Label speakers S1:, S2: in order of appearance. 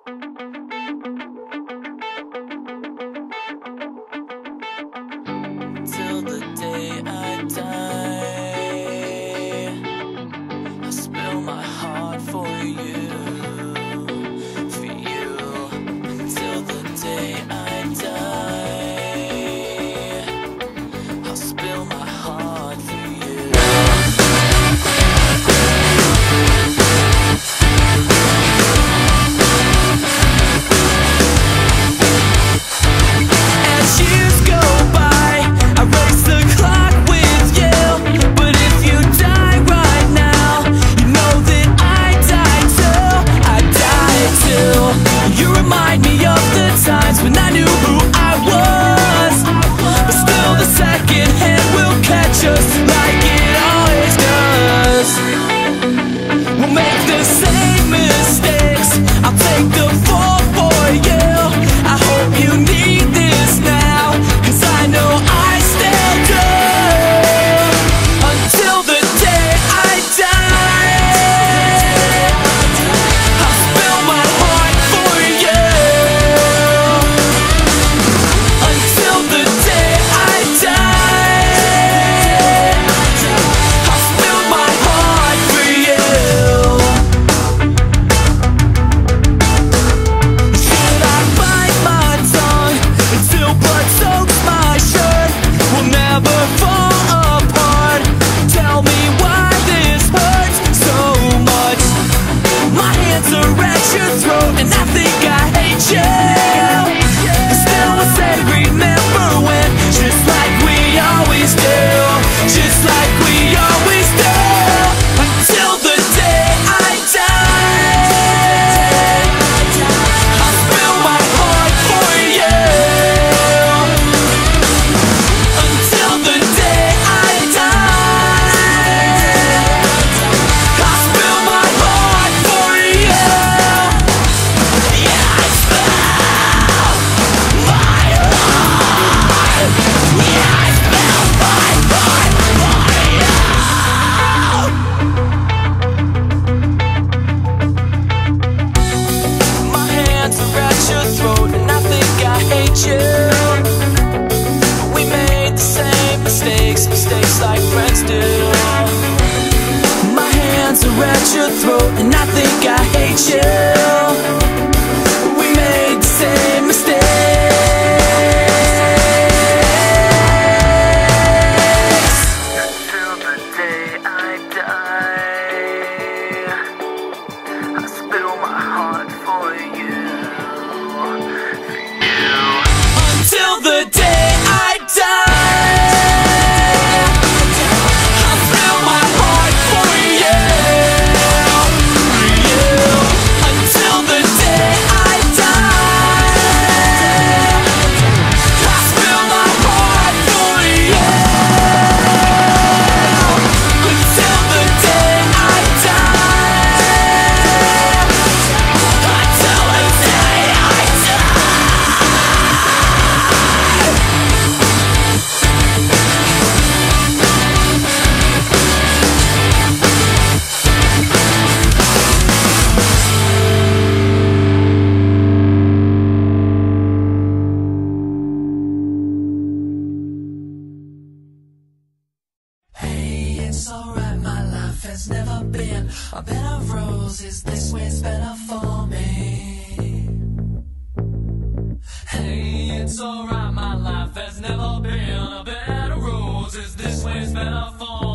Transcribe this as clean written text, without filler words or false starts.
S1: Till the day I die, I spill my heart for you, for you. Till the day I die, I'll spill my heart for you. As years go by, I race the clock with you. But if you die right now, you know that I die too. I die too. You remind me of the times when I knew who I was, but still the second hand will catch us like it always does. We'll make the same mistakes, I'll take the fall for you. I hope you need this now, 'cause I know I still do. Until the day I die, I'll spill my heart for you. Until the day I die, I'll spill my heart for you. Should I bite my tongue until blood soaks my shirt? We'll never fall apart. Tell me why this hurts so much. My hands are at your throat and I think I hate you. But still I say remember when, just like we always do, just like we always do. Until the day I die, I'll spill my heart for you. Until the day I die, I'll spill my heart for you. Yeah, I spill my heart. Yeah, I spill my heart for you. My hands are at your throat and I think I hate you. We made the same mistakes like friends do. My hands are at your throat and I think I hate you. We made the same mistakes. Until the day I die, I spill my heart for you, for you. Until the day I die, I'll spill my heart for you, for you. Until the day I die, I'll spill my heart for you. Until the day I die, until the day I
S2: Hey, it's alright, my life has never been a bed of roses. This way's better for me. Hey, it's alright, my life has never been a bed of roses. This way's better for me.